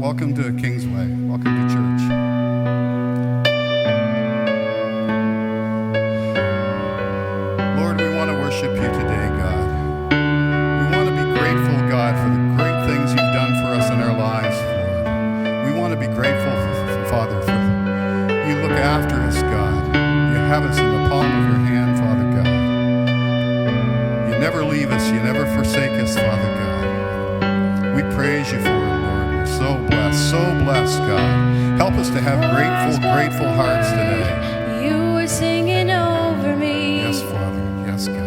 welcome to Kingsway. Welcome to church. Lord, we want to worship you today, God. We want to be grateful, God, for the great things you've done for us in our lives, Lord. We want to be grateful, Father, for you look after us, God. You have us in the palm of your hand, Father God. You never leave us. You never forsake us, Father God. We praise you for it, Lord. You're so blessed, God. Help us to have grateful hearts today. You were singing over me. Yes, Father. Yes, God.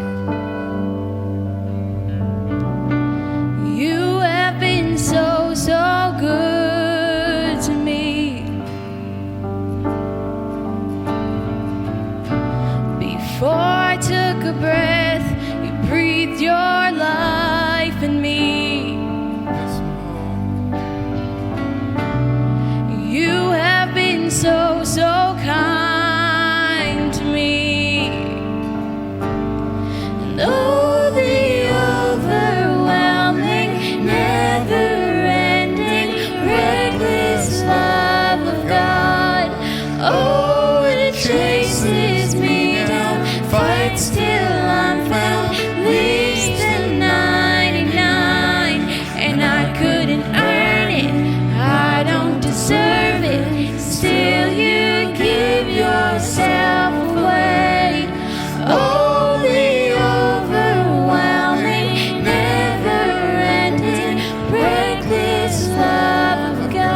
You have been so good to me. Before I took a breath, you breathed your life in me. You have been so kind to me. And oh, the overwhelming, never-ending, reckless love of God. Oh, it chases me down, fights till I'm found, leaves the 99, and I couldn't earn it, I don't deserve it, still you give yourself away. Oh, the overwhelming, never-ending, reckless love of God.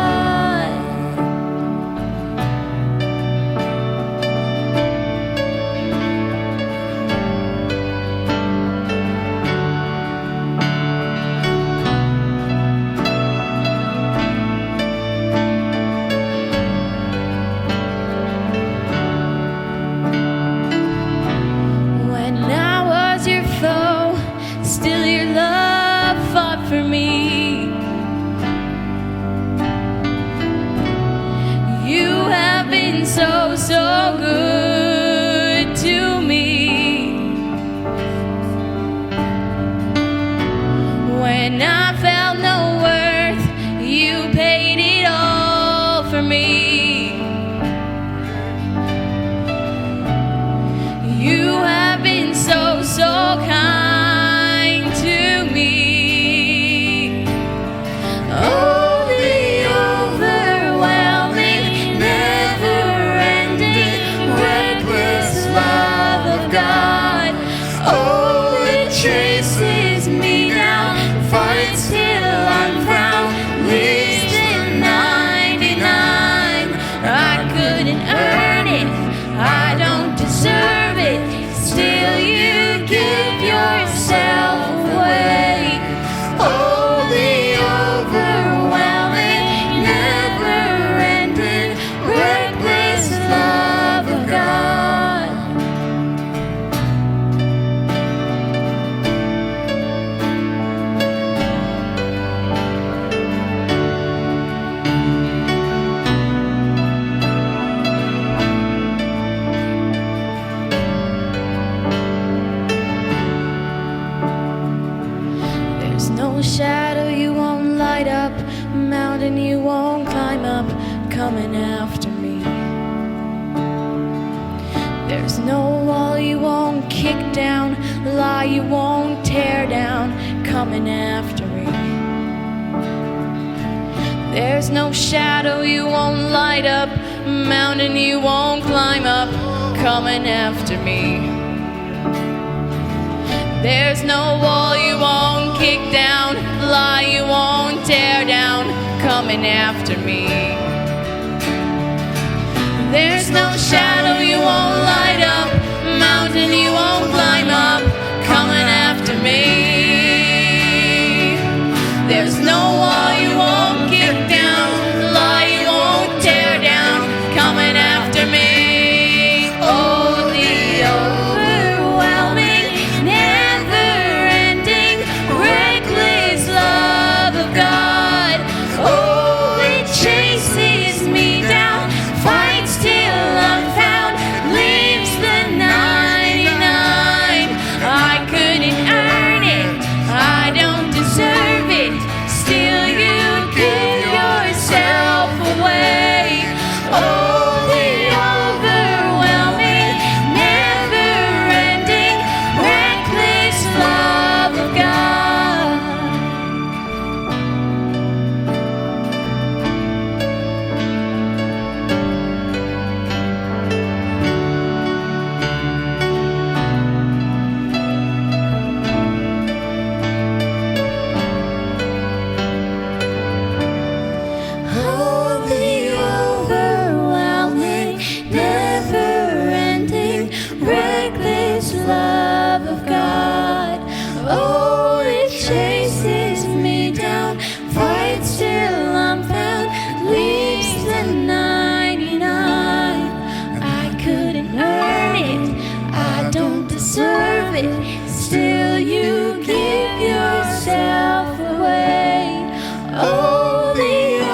When I was your foe, still your love fought for me. You have been so good to me. When I felt no worth, you paid it all for me. You have been so kind to me. Oh, the overwhelming, never-ending, reckless love of God. Oh, it chases me down, fights till I'm found, leaves the 99, couldn't earn it, I don't deserve it. Still you give yourself away. Oh, the overwhelming, never-ending, reckless love of God. There's no shadow you won't light up, mountain you won't climb up, coming after me. There's no wall you won't kick down, lie you won't tear down, coming after me. There's no shadow you won't light up, mountain you won't climb up, coming after me. There's no wall you won't kick down, lie you won't tear down, coming after me. There's no shadow you won't light up, mountain you won't climb up, coming after me. There's no wall you won't kick down, lie you won't tear down, coming after me. Oh, the overwhelming, never-ending, reckless love of God. Oh, it chases me down, fights till I'm found, leaves the 99. I couldn't earn it, I don't deserve it. Still you give yourself away. Oh, the overwhelming, never-ending, reckless love of God. Oh, the overwhelming, never-ending, reckless love of God. Oh, it chases me down, fights till I'm found, leaves the 99. I couldn't earn it, I don't deserve it. Still you give yourself away. Oh, the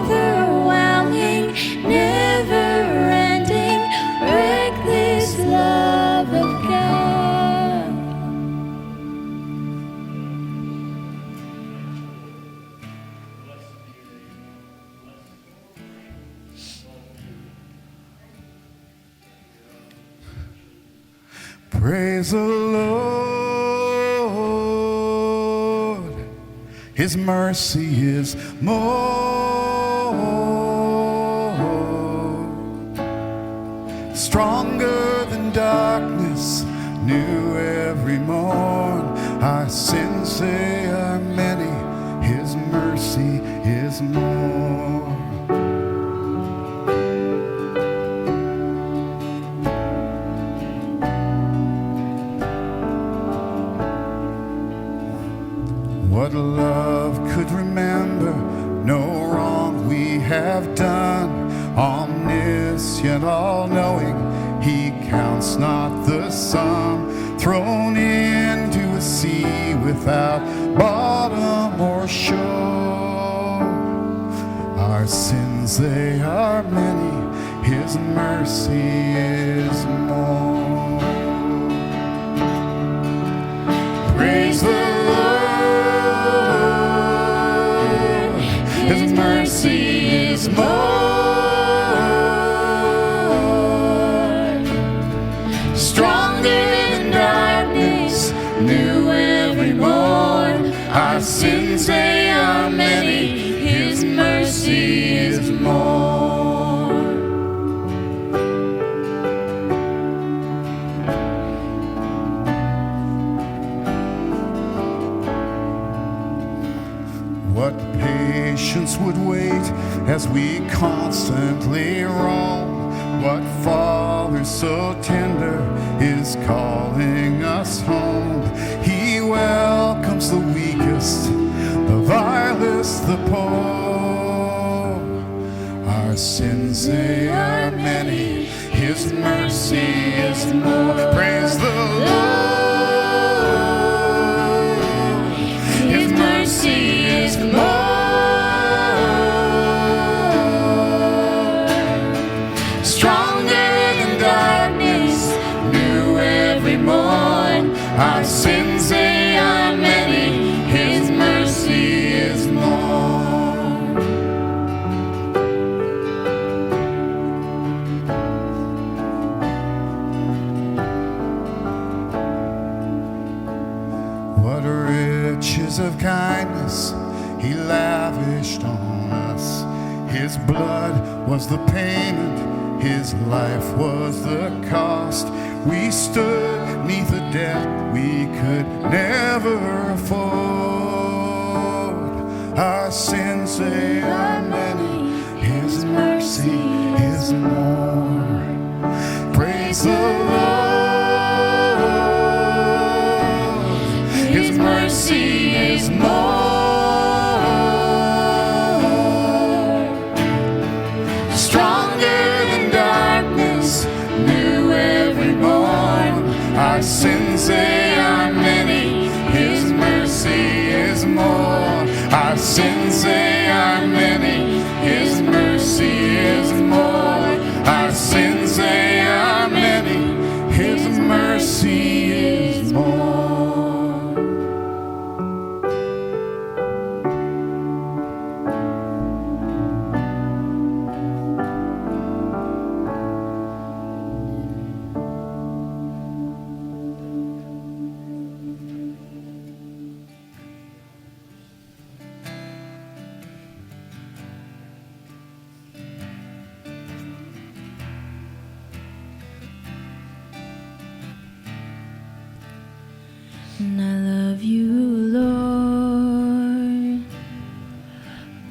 overwhelming, never-ending, reckless love of God. Praise the Lord. His mercy is more, stronger than darkness, new every morn. Our sins, they are many, His mercy is more. What love could remember, no wrong we have done. Omniscient, all-knowing, He counts not the sum. Thrown into a sea without bottom or shore. Our sins, they are many, His mercy is more. Praise the Lord. His mercy is more, stronger than darkness, new every morn. Our sins, they are many, His mercy is more. What patience would wait as we constantly roam, the poor. Our sins, they are many, His mercy is more. Praise the Lord. His mercy is more. Stronger than darkness, new every morn. Our sins, they are many, His mercy is more. What riches of kindness He lavished on us. His blood was the payment, His life was the cost. We stood 'neath a debt we could never afford. Our sins, they are many, His mercy is more. Praise the Lord. His mercy is more. Our sins, they are many, His mercy is more. Our sins, they are many, His mercy is more. Our sins, they are many, His mercy is more. And I love you, Lord.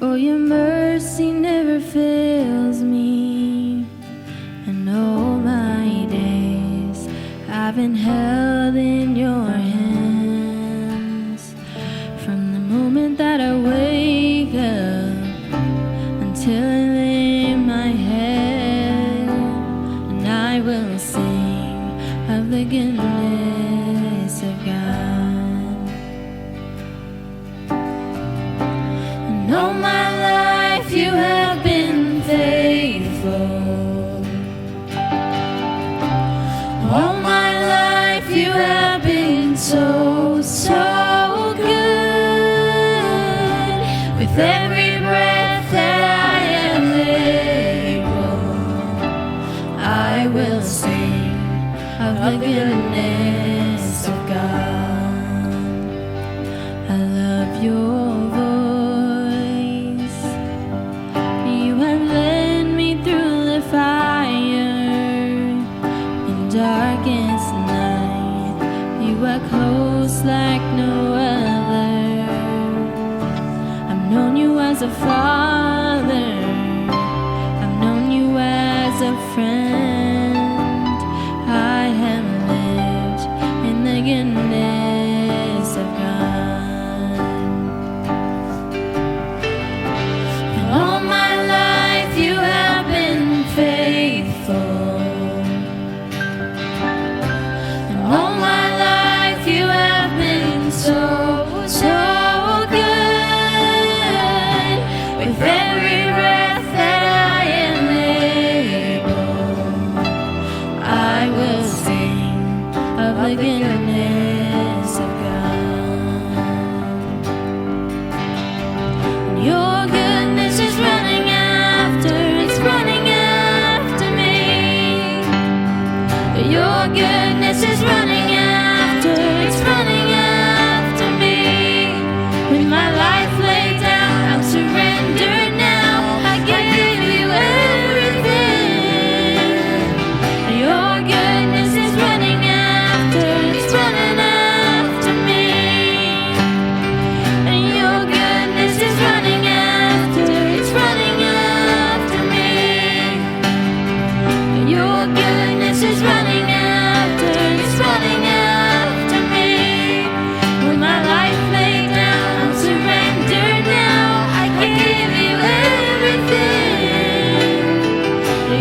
Oh, your mercy never fails me. And all my days I've been held in your hands. From the moment that I wake up until I lay my head, and I will sing of the goodness of God. And all my life you have been faithful. All my life you have been so, so good. With every breath that I am able, I will sing of the goodness of God. I love your voice. You have led me through the fire in darkest night. You are close like no other. I've known you as a father. I've known you as a friend. I have lived in the goodness of God. And all my life you have been faithful. And all my life you have been so, so good. With every breath that I am able, I will sing of the goodness of God. Your goodness is running after, it's running after me. Your goodness is running after, it's running after me. With my life laid down, I'm surrendered now. I give you everything. Your goodness is running after, it's running after me. And your goodness is running after, it's running after me. Your goodness is running after, it's running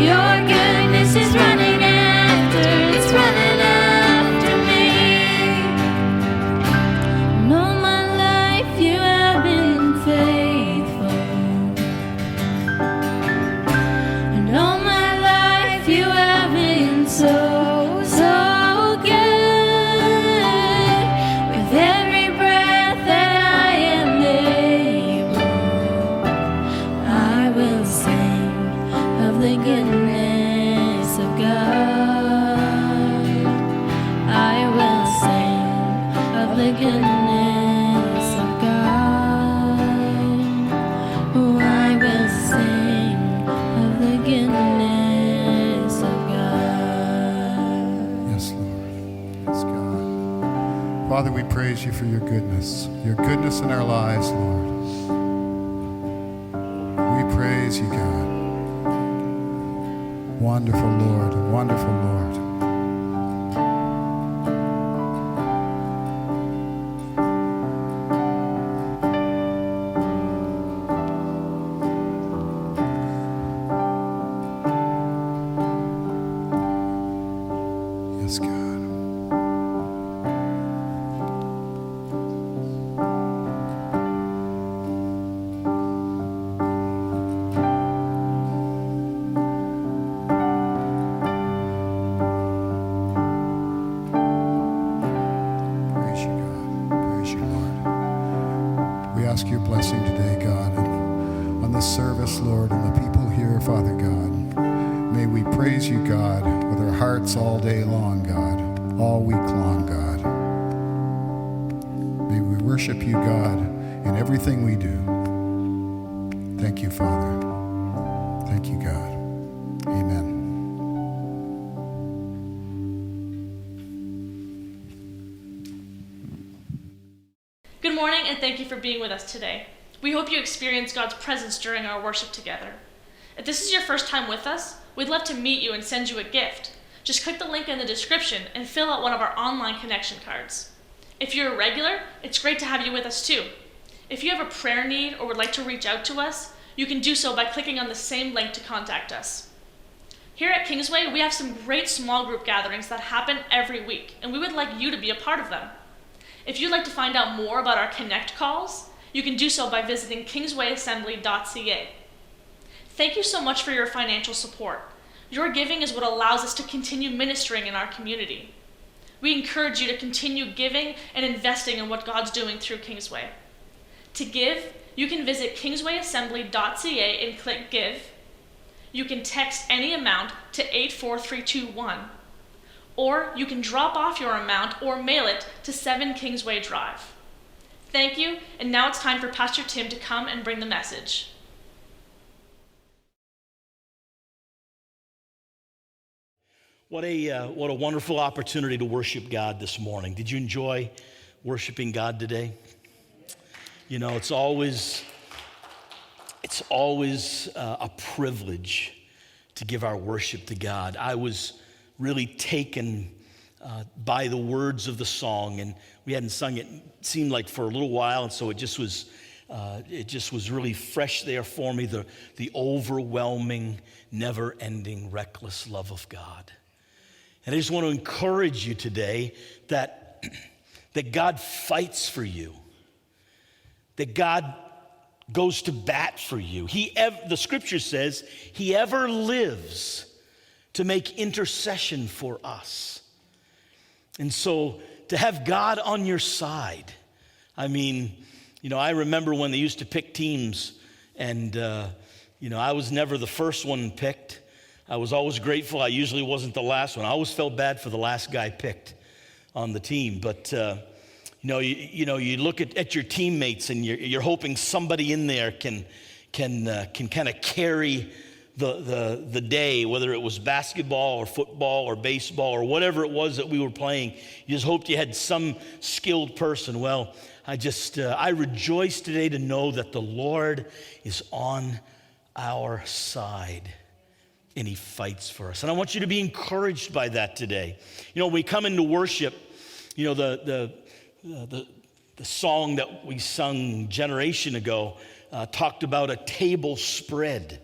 Your goodness is running after me. And all my life you have been faithful. And all my life you have been so good. With every breath that I am able, I will sing of the goodness of God. I will sing of the goodness of God. Oh, I will sing of the goodness of God. Yes, Lord. Yes, God. Father, we praise you for your goodness in our lives, Lord. We praise you, God. Wonderful Lord, wonderful Lord. Yes, God. Praise you, God. Praise you, Lord. We ask your blessing today, God, on this service, Lord, and the people here, Father God. May we praise you, God, with our hearts all day long, God, all week long, God. May we worship you, God, in everything we do. Thank you, Father. Thank you, God. Amen. Good morning, and thank you for being with us today. We hope you experience God's presence during our worship together. If this is your first time with us, we'd love to meet you and send you a gift. Just click the link in the description and fill out one of our online connection cards. If you're a regular, it's great to have you with us too. If you have a prayer need or would like to reach out to us, you can do so by clicking on the same link to contact us. Here at Kingsway, we have some great small group gatherings that happen every week, and we would like you to be a part of them. If you'd like to find out more about our Connect calls, you can do so by visiting kingswayassembly.ca. Thank you so much for your financial support. Your giving is what allows us to continue ministering in our community. We encourage you to continue giving and investing in what God's doing through Kingsway. To give, you can visit kingswayassembly.ca and click Give. You can text any amount to 84321. Or you can drop off your amount or mail it to 7 Kingsway Drive. Thank you, and now it's time for Pastor Tim to come and bring the message. What a wonderful opportunity to worship God this morning. Did you enjoy worshiping God today? You know, it's always a privilege to give our worship to God. I was really taken by the words of the song, and we hadn't sung it seemed like for a little while, and so it just was really fresh there for me. The overwhelming, never-ending, reckless love of God. And I just want to encourage you today that God fights for you, that God goes to bat for you. The scripture says he ever lives to make intercession for us. And so to have God on your side, I mean, you know, I remember when they used to pick teams, and you know, I was never the first one picked. I was always grateful I usually wasn't the last one. I always felt bad for the last guy picked on the team. But you look at your teammates, and you're hoping somebody in there can kind of carry the day, whether it was basketball or football or baseball or whatever it was that we were playing. You just hoped you had some skilled person. Well, I rejoice today to know that the Lord is on our side, and he fights for us. And I want you to be encouraged by that today. You know, when we come into worship, you know, the song that we sung generation ago talked about a table spread.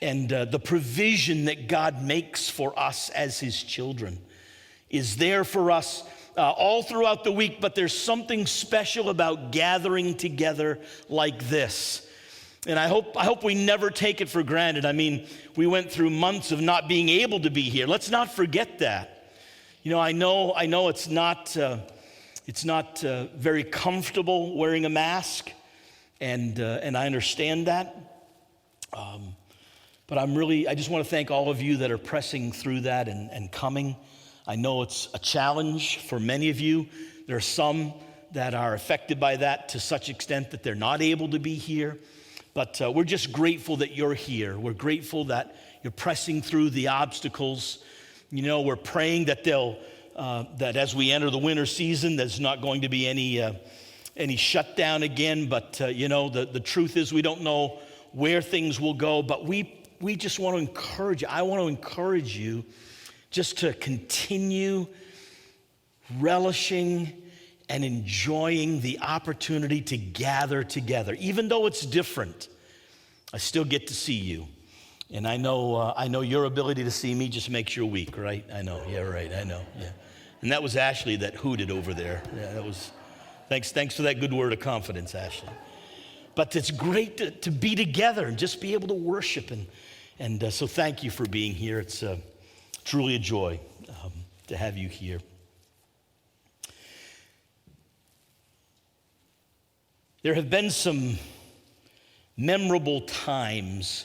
And the provision that God makes for us as his children is there for us all throughout the week, but there's something special about gathering together like this. And I hope we never take it for granted. I mean, we went through months of not being able to be here. Let's not forget that. You know, I know it's not very comfortable wearing a mask, and I understand that. But I just want to thank all of you that are pressing through that and coming. I know it's a challenge for many of you. There are some that are affected by that to such extent that they're not able to be here. But we're just grateful that you're here. We're grateful that you're pressing through the obstacles. You know, we're praying that that as we enter the winter season, there's not going to be any shutdown again. But you know, the truth is we don't know where things will go. But we just want to encourage you. I want to encourage you just to continue relishing and enjoying the opportunity to gather together. Even though it's different, I still get to see you. And I know your ability to see me just makes your week, right? I know, yeah, right, I know, yeah. And that was Ashley that hooted over there. Yeah, that was, thanks for that good word of confidence, Ashley. But it's great to be together and just be able to worship. And so thank you for being here. It's truly a joy to have you here. There have been some memorable times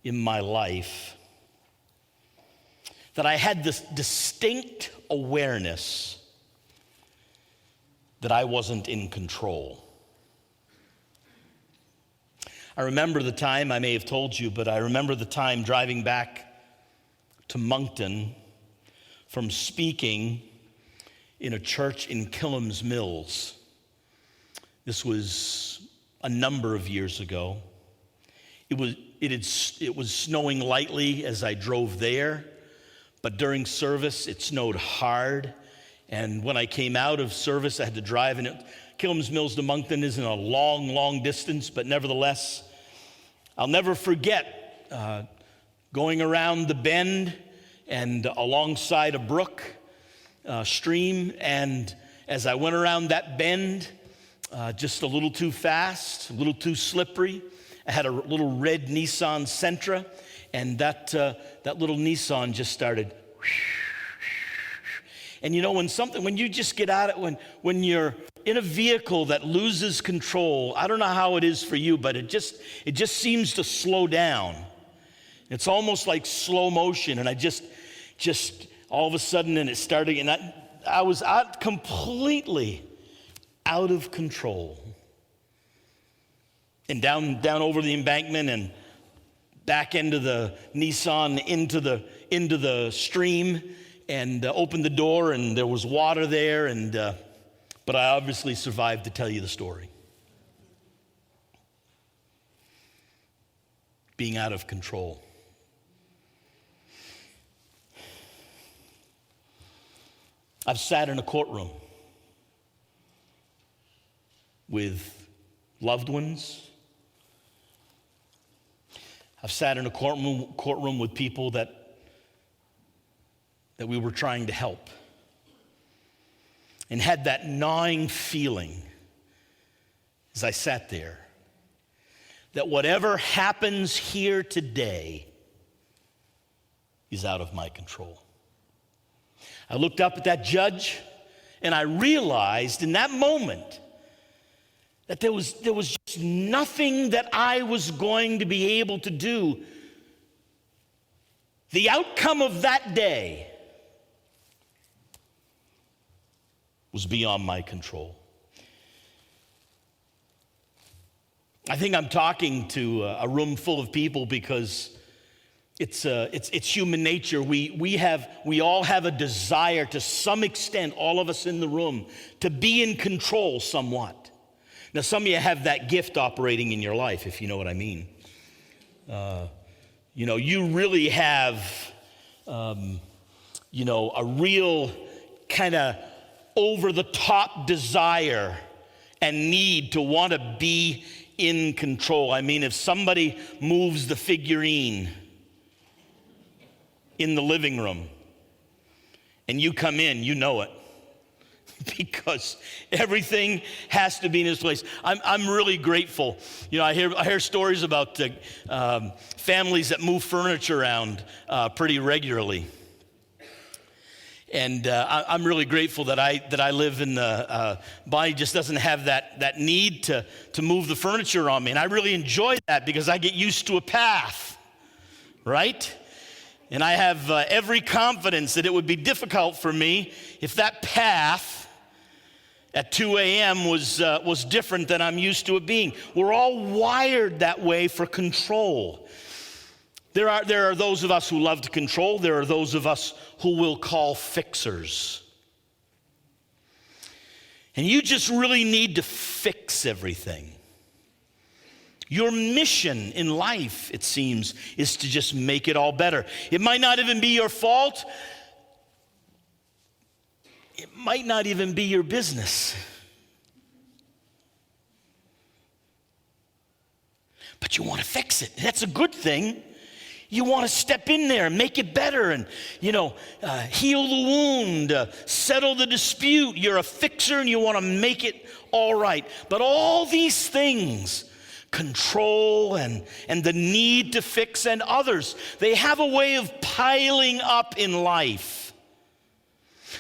in my life that I had this distinct awareness that I wasn't in control. I remember the time, I may have told you, but I remember the time driving back to Moncton from speaking in a church in Killam's Mills. This was a number of years ago. It was snowing lightly as I drove there, but during service it snowed hard. And when I came out of service, I had to drive. And Killam's Mills to Moncton isn't a long distance, but nevertheless, I'll never forget going around the bend and alongside a brook, stream. And as I went around that bend, just a little too fast, a little too slippery. I had a little red Nissan Sentra, and that little Nissan just started. And you know, when you just get out of when you're in a vehicle that loses control, I don't know how it is for you, but it just seems to slow down. It's almost like slow motion, and I just all of a sudden, and it started, and I was completely out of control. And down over the embankment and back into the Nissan, into the stream, and opened the door, and there was water there, but I obviously survived to tell you the story. Being out of control. I've sat in a courtroom with loved ones. I've sat in a courtroom with people that we were trying to help, and had that gnawing feeling as I sat there that whatever happens here today is out of my control. I looked up at that judge, and I realized in that moment that there was just nothing that I was going to be able to do. The outcome of that day was beyond my control. I think I'm talking to a room full of people because it's human nature. We all have a desire to some extent, all of us in the room, to be in control somewhat. Now, some of you have that gift operating in your life, if you know what I mean. You really have, a real kind of over-the-top desire and need to want to be in control. I mean, if somebody moves the figurine in the living room and you come in, you know it. Because everything has to be in its place. I'm really grateful. You know, I hear stories about families that move furniture around pretty regularly. And I'm really grateful that I live in the body just doesn't have that need to move the furniture on me. And I really enjoy that because I get used to a path, right? And I have every confidence that it would be difficult for me if that path at 2 a.m. was different than I'm used to it being. We're all wired that way for control. There are those of us who love to control. There are those of us who will call fixers. And you just really need to fix everything. Your mission in life, it seems, is to just make it all better. It might not even be your fault. It might not even be your business. But you want to fix it. That's a good thing. You want to step in there and make it better and, heal the wound, settle the dispute. You're a fixer and you want to make it all right. But all these things, control and the need to fix and others, they have a way of piling up in life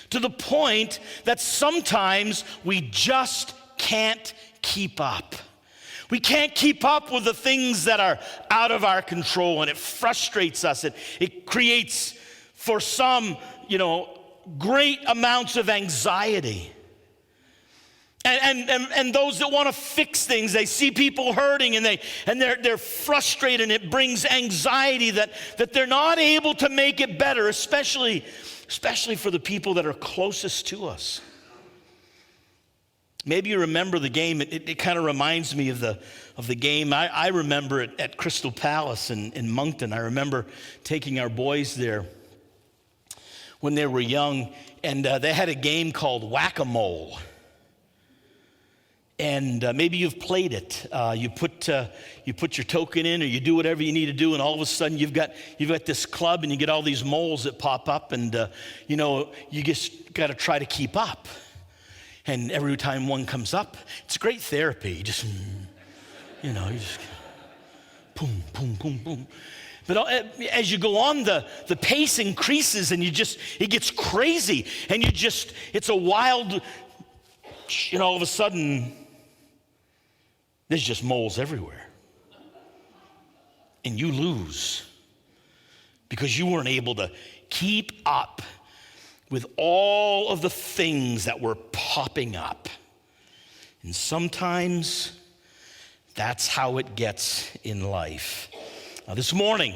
to the point that sometimes we just can't keep up. We can't keep up with the things that are out of our control, and it frustrates us. It creates, for some, great amounts of anxiety. And those that want to fix things, they see people hurting and they're frustrated, and it brings anxiety that they're not able to make it better, especially for the people that are closest to us. Maybe you remember the game. It kind of reminds me of the game. I remember it at Crystal Palace in Moncton. I remember taking our boys there when they were young, and they had a game called Whack-A-Mole. And maybe you've played it. You put your token in, or you do whatever you need to do, and all of a sudden you've got this club, and you get all these moles that pop up, and you just got to try to keep up. And every time one comes up, it's great therapy. You just boom, boom, boom, boom. But as you go on, the pace increases, and it gets crazy, and it's a wild, all of a sudden, there's just moles everywhere. And you lose because you weren't able to keep up with all of the things that were popping up. And sometimes that's how it gets in life. Now, this morning,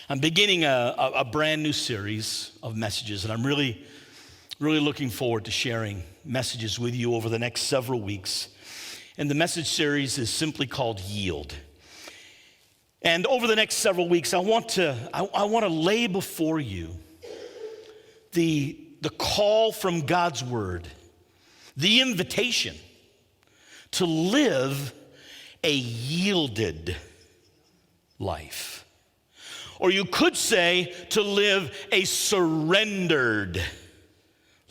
I'm beginning a brand new series of messages, and I'm really, really looking forward to sharing messages with you over the next several weeks. And the message series is simply called Yield. And over the next several weeks, I want to lay before you the call from God's word, the invitation to live a yielded life. Or you could say to live a surrendered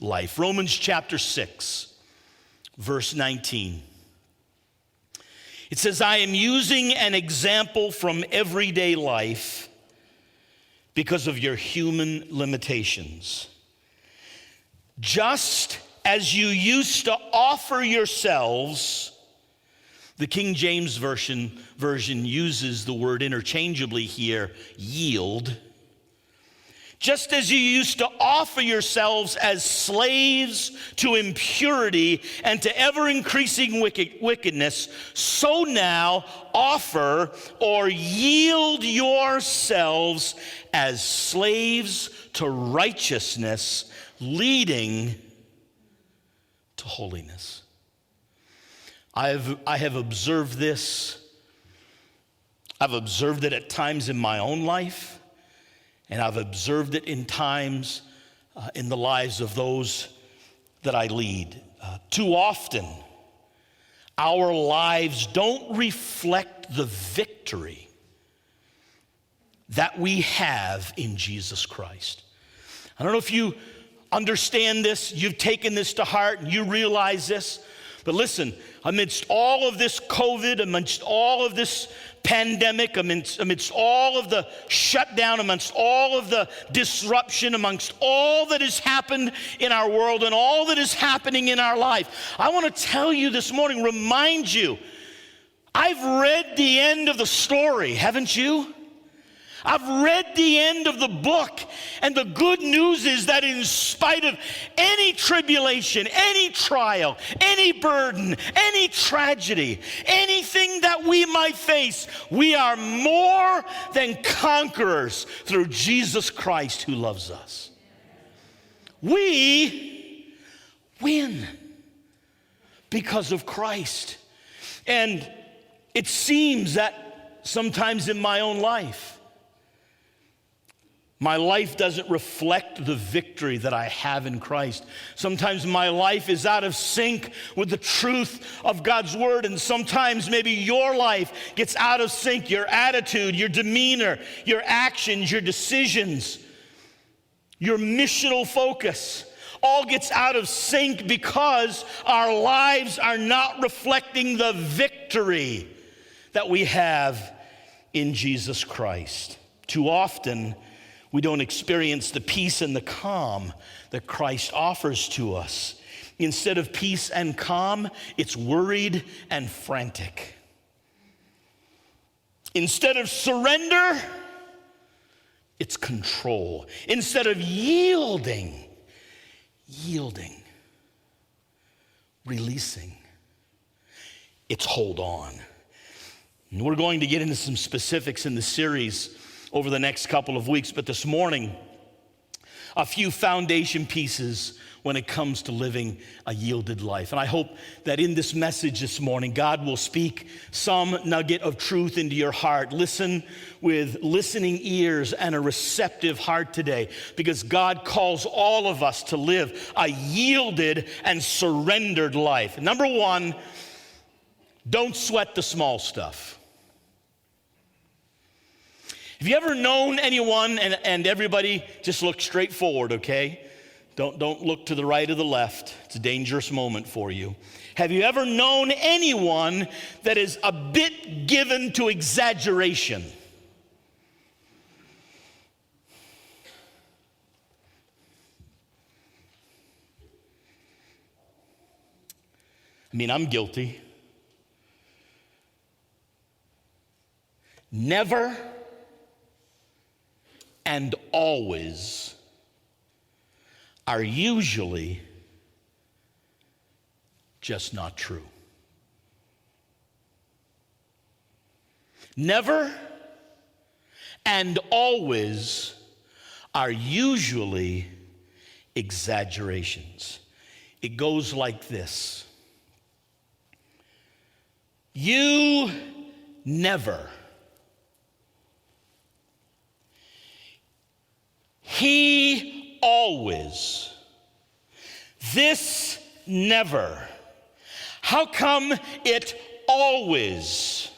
life. Romans chapter 6, verse 19. It says, I am using an example from everyday life because of your human limitations. Just as you used to offer yourselves, the King James Version uses the word interchangeably here, yield. Just as you used to offer yourselves as slaves to impurity and to ever-increasing wickedness, so now offer or yield yourselves as slaves to righteousness, leading to holiness. I have observed this. I've observed it at times in my own life, and I've observed it in times in the lives of those that I lead. Too often, our lives don't reflect the victory that we have in Jesus Christ. I don't know if you understand this, you've taken this to heart, and you realize this, but listen, amidst all of this COVID, amidst all of this pandemic, amidst all of the shutdown, amongst all of the disruption, amongst all that has happened in our world and all that is happening in our life, I want to tell you this morning, remind you, I've read the end of the story, haven't you? I've read the end of the book, and the good news is that in spite of any tribulation, any trial, any burden, any tragedy, anything that we might face, we are more than conquerors through Jesus Christ who loves us. We win because of Christ. And it seems that sometimes in my own life, my life doesn't reflect the victory that I have in Christ. Sometimes my life is out of sync with the truth of God's word, and sometimes maybe your life gets out of sync. Your attitude, your demeanor, your actions, your decisions, your missional focus all gets out of sync because our lives are not reflecting the victory that we have in Jesus Christ. Too often, we don't experience the peace and the calm that Christ offers to us. Instead of peace and calm, it's worried and frantic. Instead of surrender, it's control. Instead of yielding, releasing, it's hold on. And we're going to get into some specifics in the series over the next couple of weeks, but this morning, a few foundation pieces when it comes to living a yielded life. And I hope that in this message this morning, God will speak some nugget of truth into your heart. Listen with listening ears and a receptive heart today, because God calls all of us to live a yielded and surrendered life. Number one, don't sweat the small stuff. Have you ever known anyone, and everybody just look straight forward, okay? Don't look to the right or the left. It's a dangerous moment for you. Have you ever known anyone that is a bit given to exaggeration? I mean, I'm guilty. Never and always are usually just not true. Never and always are usually exaggerations. It goes like this. You never. He always. This never. How come it always?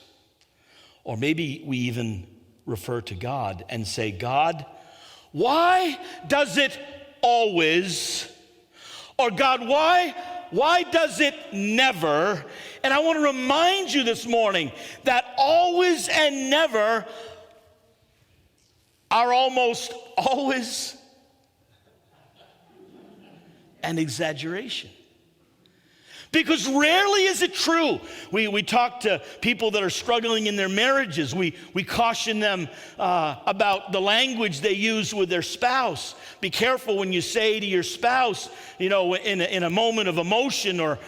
Or maybe we even refer to God and say, God, why does it always? Or God, why does it never? And I want to remind you this morning that always and never are almost always an exaggeration. Because rarely is it true. We talk to people that are struggling in their marriages. We caution them about the language they use with their spouse. Be careful when you say to your spouse, you know, in a moment of emotion or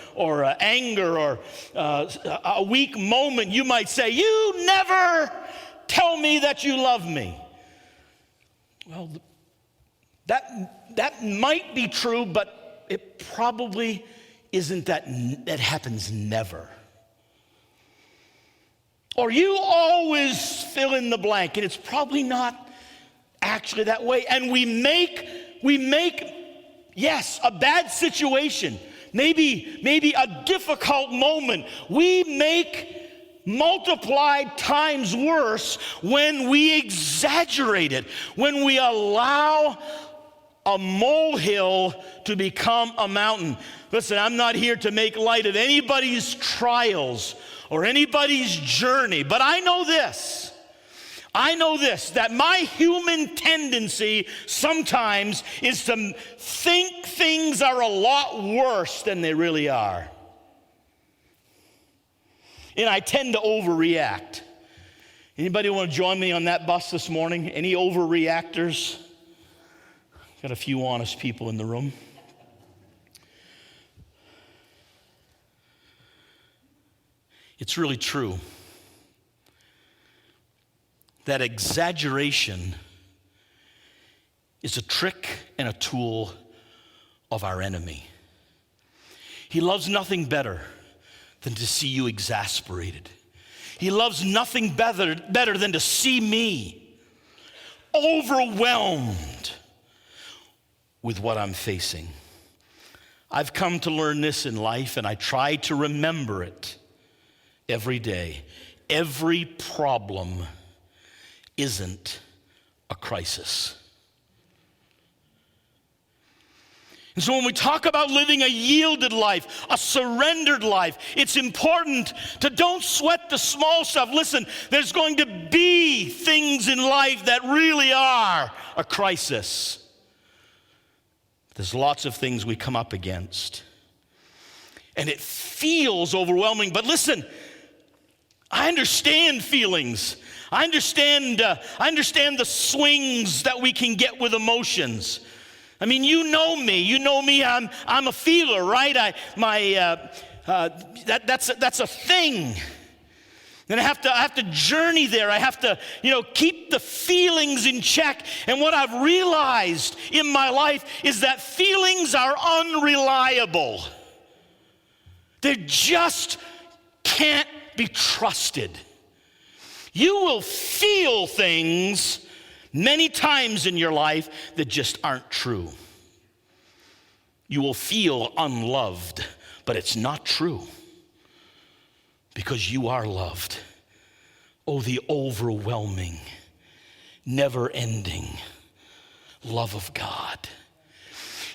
anger or a weak moment, you might say, "You never tell me that you love me." Well, that might be true, but it probably isn't. That happens never. Or you always fill in the blank, and it's probably not actually that way. And we make yes, a bad situation maybe a difficult moment, we make multiplied times worse when we exaggerate it, when we allow a molehill to become a mountain. Listen, I'm not here to make light of anybody's trials or anybody's journey, but I know this, that my human tendency sometimes is to think things are a lot worse than they really are. And I tend to overreact. Anybody want to join me on that bus this morning? Any overreactors? Got a few honest people in the room. It's really true that exaggeration is a trick and a tool of our enemy. He loves nothing better than to see you exasperated. He loves nothing better than to see me overwhelmed with what I'm facing. I've come to learn this in life, and I try to remember it every day. Every problem isn't a crisis. And so when we talk about living a yielded life, a surrendered life, it's important to don't sweat the small stuff. Listen, there's going to be things in life that really are a crisis. There's lots of things we come up against. And it feels overwhelming. But listen, I understand feelings. I understand the swings that we can get with emotions. I mean, you know me. I'm a feeler, right? That's a thing. And I have to journey there. I have to, keep the feelings in check. And what I've realized in my life is that feelings are unreliable. They just can't be trusted. You will feel things many times in your life that just aren't true. You will feel unloved, but it's not true because you are loved. Oh, the overwhelming, never-ending love of God.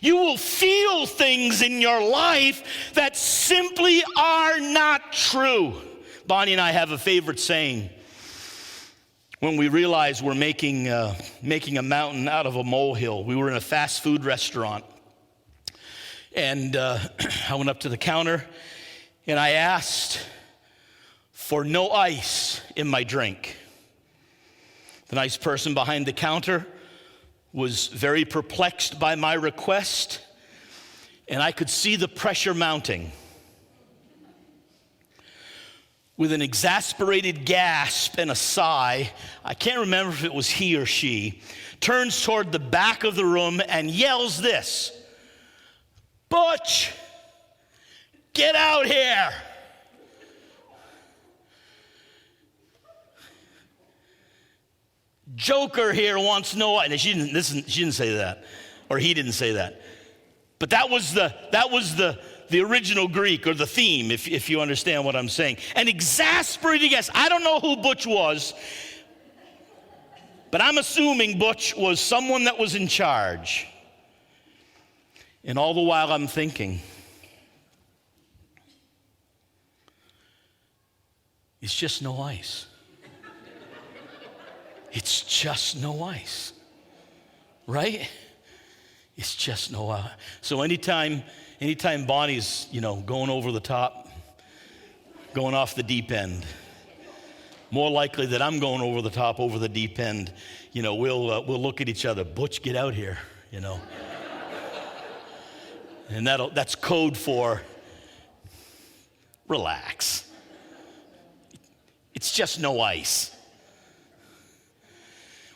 You will feel things in your life that simply are not true. Bonnie and I have a favorite saying. When we realized we're making a mountain out of a molehill, we were in a fast food restaurant. And I went up to the counter and I asked for no ice in my drink. The nice person behind the counter was very perplexed by my request, and I could see the pressure mounting. With an exasperated gasp and a sigh, I can't remember if it was he or she, turns toward the back of the room and yells this, "Butch, get out here." Joker here wants no ice. She didn't say that, or he didn't say that. But that was the original Greek, or the theme, if you understand what I'm saying. An exasperated guess. I don't know who Butch was, but I'm assuming Butch was someone that was in charge. And all the while I'm thinking, it's just no ice. It's just no ice, right? It's just no ice. So anytime Bonnie's, going over the top, going off the deep end, more likely that I'm going over the top, over the deep end, we'll look at each other. Butch, get out here, And that's code for relax. It's just no ice.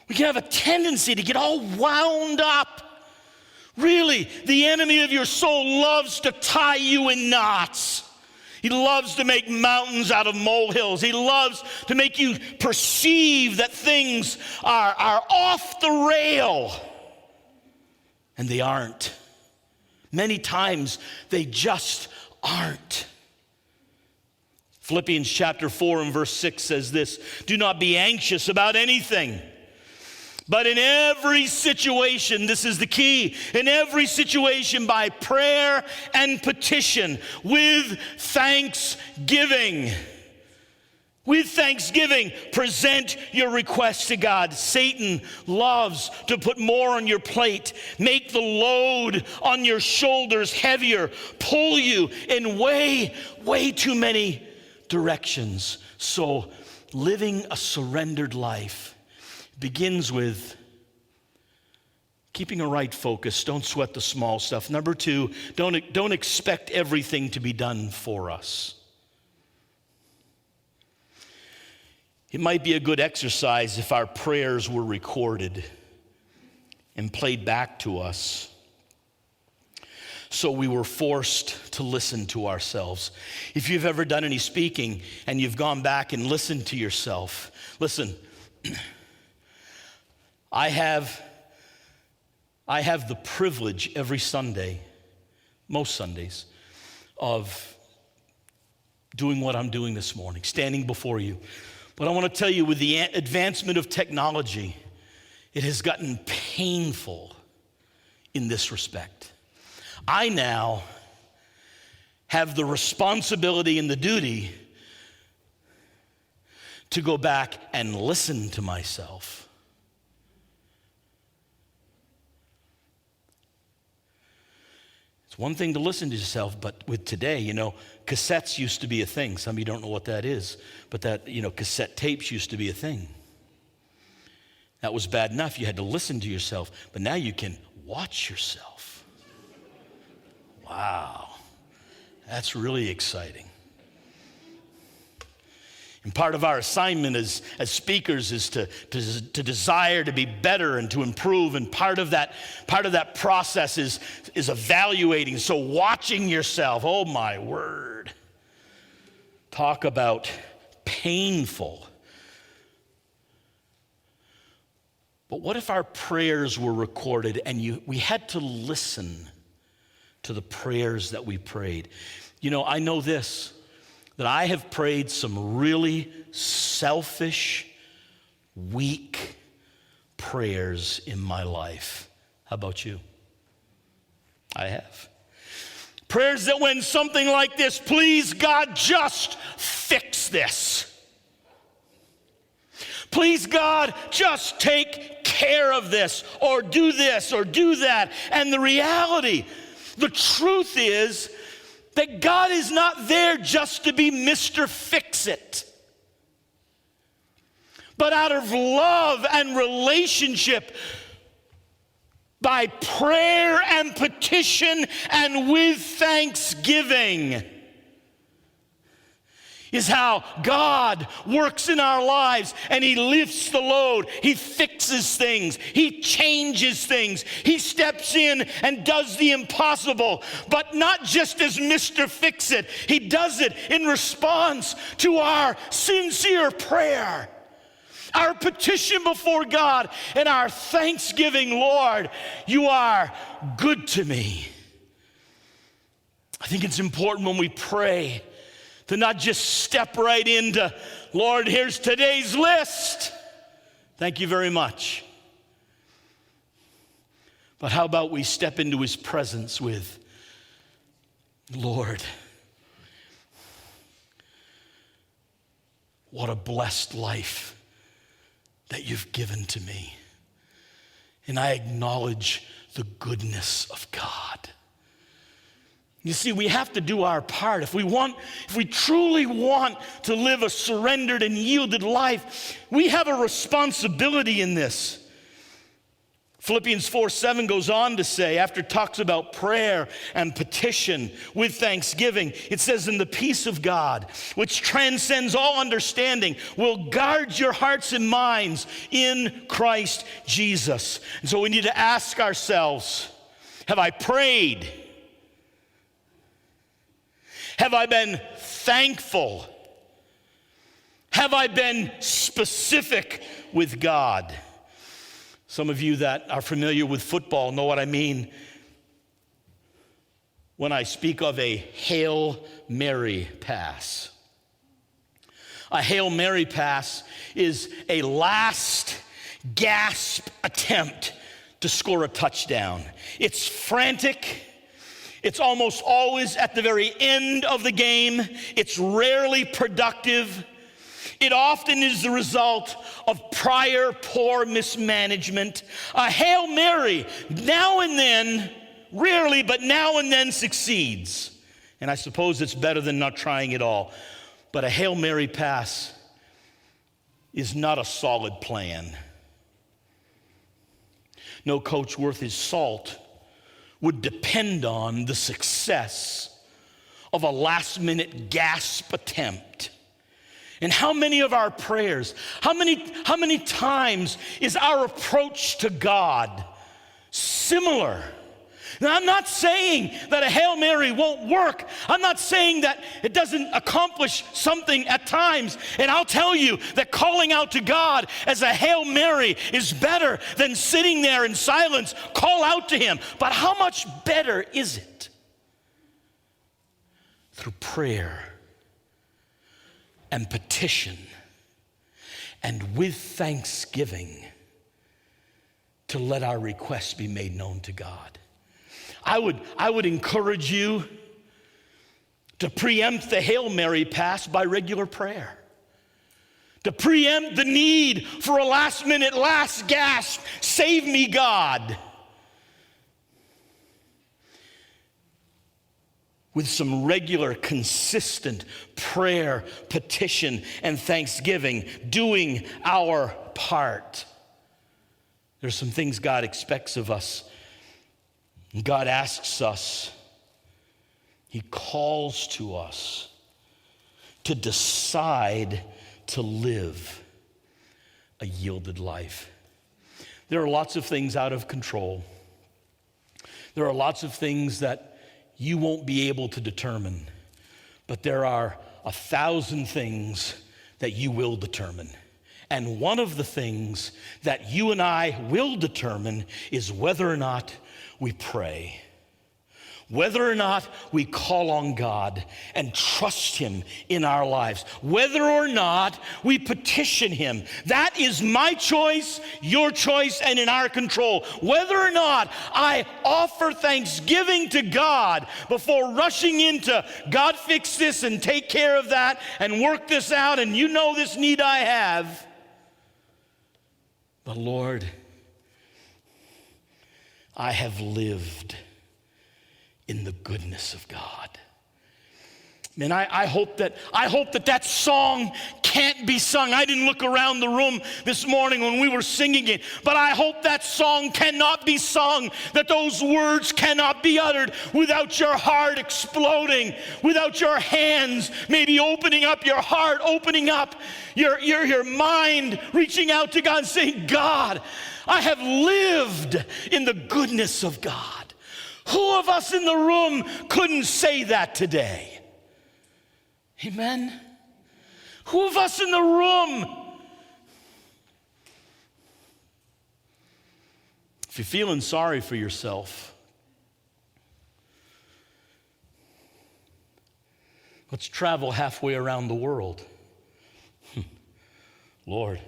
We can have a tendency to get all wound up. Really, the enemy of your soul loves to tie you in knots. He loves to make mountains out of molehills. He loves to make you perceive that things are off the rail. And they aren't. Many times they just aren't. Philippians chapter 4 and verse 6 says this, "Do not be anxious about anything, but in every situation," this is the key, "in every situation by prayer and petition with thanksgiving." With thanksgiving, present your requests to God. Satan loves to put more on your plate, make the load on your shoulders heavier, pull you in way too many directions. So living a surrendered life begins with keeping a right focus. Don't sweat the small stuff. Number 2, don't expect everything to be done for us. It might be a good exercise if our prayers were recorded and played back to us, so we were forced to listen to ourselves. If you've ever done any speaking and you've gone back and listened to yourself, listen, I have the privilege every Sunday, most Sundays, of doing what I'm doing this morning, standing before you. But I want to tell you, with the advancement of technology, it has gotten painful in this respect. I now have the responsibility and the duty to go back and listen to myself. It's one thing to listen to yourself, but with today, cassettes used to be a thing. Some of you don't know what that is, but cassette tapes used to be a thing. That was bad enough. You had to listen to yourself, but now you can watch yourself. Wow, that's really exciting. And part of our assignment as speakers is to desire to be better and to improve. And part of that process is evaluating. So watching yourself, oh my word. Talk about painful. But what if our prayers were recorded and we had to listen to the prayers that we prayed? I know this, that I have prayed some really selfish, weak prayers in my life. How about you? I have. Prayers that went something like this: "Please, God, just fix this. Please, God, just take care of this, or do this, or do that." And the reality, the truth is that God is not there just to be Mr. Fix-It. But out of love and relationship, by prayer and petition and with thanksgiving, is how God works in our lives, and He lifts the load. He fixes things. He changes things. He steps in and does the impossible, but not just as Mr. Fix-It. He does it in response to our sincere prayer, our petition before God, and our thanksgiving. "Lord, you are good to me." I think it's important when we pray to not just step right into, "Lord, here's today's list. Thank you very much." But how about we step into His presence with, "Lord, what a blessed life that you've given to me. And I acknowledge the goodness of God." You see, we have to do our part. If we truly want to live a surrendered and yielded life, we have a responsibility in this. Philippians 4:7 goes on to say, after it talks about prayer and petition with thanksgiving, it says, "And the peace of God, which transcends all understanding, will guard your hearts and minds in Christ Jesus." And so we need to ask ourselves, have I prayed? Have I been thankful? Have I been specific with God? Some of you that are familiar with football know what I mean. when I speak of a Hail Mary pass. A Hail Mary pass is a last gasp attempt to score a touchdown. It's frantic. It's almost always at the very end of the game. It's rarely productive. It often is the result of prior poor mismanagement. A Hail Mary, now and then, rarely, but now and then succeeds. And I suppose it's better than not trying at all. But a Hail Mary pass is not a solid plan. No coach worth his salt would depend on the success of a last-minute gasp attempt. And how many of our prayers, how many times is our approach to God similar? Now, I'm not saying that a Hail Mary won't work. I'm not saying that it doesn't accomplish something at times. And I'll tell you that calling out to God as a Hail Mary is better than sitting there in silence. Call out to him. But how much better is it? Through prayer and petition and with thanksgiving to let our requests be made known to God. I would encourage you to preempt the Hail Mary pass by regular prayer. To preempt the need for a last-minute, last gasp, save me, God. With some regular, consistent prayer, petition, and thanksgiving, doing our part. There's some things God expects of us. God asks us, he calls to us to decide to live a yielded life. There are lots of things out of control. There are lots of things that you won't be able to determine, but there are 1,000 things that you will determine. And one of the things that you and I will determine is whether or not we pray, whether or not we call on God and trust him in our lives, whether or not we petition him. That is my choice, your choice, and in our control. Whether or not I offer thanksgiving to God before rushing into God, fix this and take care of that and work this out, and you know this need I have. But Lord, I have lived in the goodness of God. Man, I hope that song can't be sung. I didn't look around the room this morning when we were singing it, but I hope that song cannot be sung, that those words cannot be uttered without your heart exploding, without your hands maybe opening up your heart, opening up your mind, reaching out to God and saying, God, I have lived in the goodness of God. Who of us in the room couldn't say that today? Amen? Who of us in the room? If you're feeling sorry for yourself, let's travel halfway around the world. Lord,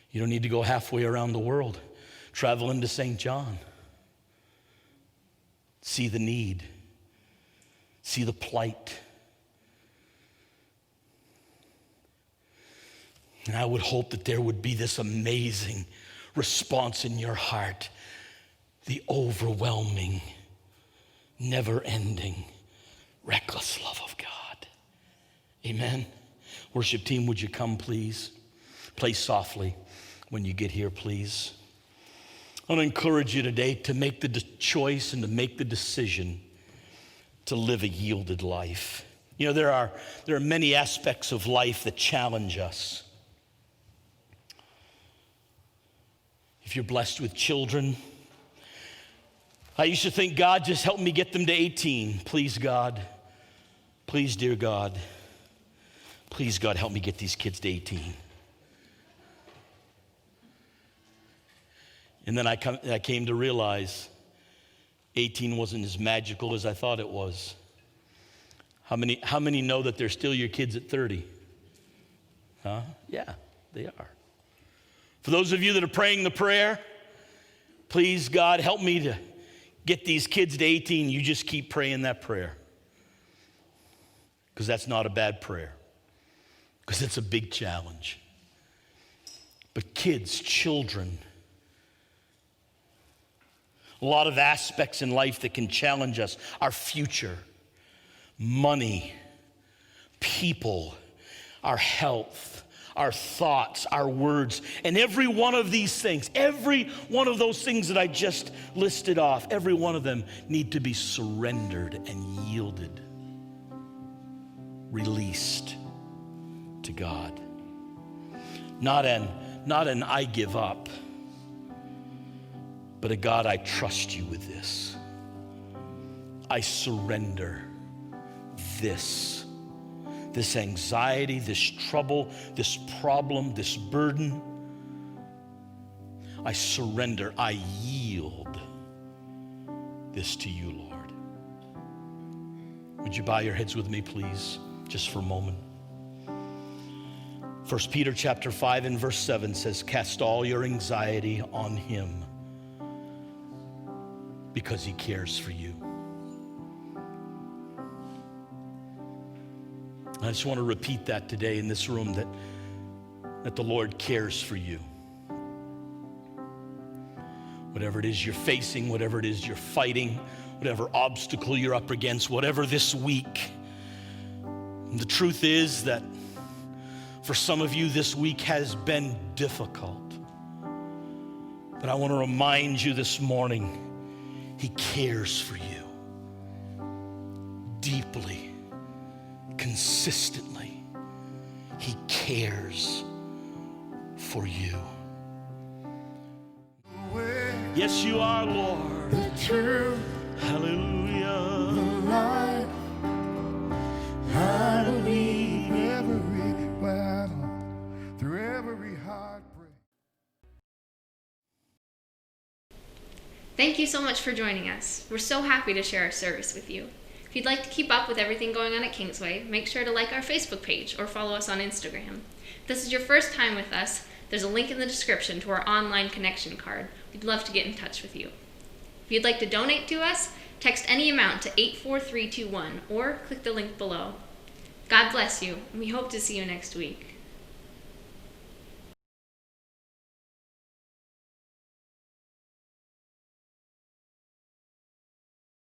you don't need to go halfway around the world. Travel into St. John. See the need. See the plight. And I would hope that there would be this amazing response in your heart. The overwhelming, never-ending, reckless love of God. Amen. Worship team, would you come, please? Play softly when you get here, please. I want to encourage you today to make the choice and to make the decision to live a yielded life. You know, there are many aspects of life that challenge us. If you're blessed with children, I used to think, God, just help me get them to 18. Please, God. Please, dear God. Please, God, help me get these kids to 18. And then I came to realize 18 wasn't as magical as I thought it was. How many know that they're still your kids at 30? Huh? Yeah, they are. For those of you that are praying the prayer, please, God, help me to get these kids to 18. You just keep praying that prayer. Because that's not a bad prayer. Because it's a big challenge. But kids, children, a lot of aspects in life that can challenge us. Our future, money, people, our health, our thoughts, our words, and every one of these things, every one of those things that I just listed off, every one of them need to be surrendered and yielded, released to God. Not an I give up, but a God, I trust you with this. I surrender this anxiety, this trouble, this problem, this burden. I surrender, I yield this to you, Lord. Would you bow your heads with me, please, just for a moment? 1 Peter chapter 5 and verse 7 says, cast all your anxiety on him because he cares for you. I just want to repeat that today in this room, that the Lord cares for you. Whatever it is you're facing, whatever it is you're fighting, whatever obstacle you're up against, whatever this week. And the truth is that for some of you this week has been difficult. But I want to remind you this morning, he cares for you deeply. Consistently, he cares for you. Yes, you are, Lord. The truth, Hallelujah. the light. I believe every battle, through every heartbreak. Thank you so much for joining us. We're so happy to share our service with you. If you'd like to keep up with everything going on at Kingsway, make sure to like our Facebook page or follow us on Instagram. If this is your first time with us, there's a link in the description to our online connection card. We'd love to get in touch with you. If you'd like to donate to us, text any amount to 84321 or click the link below. God bless you, and we hope to see you next week.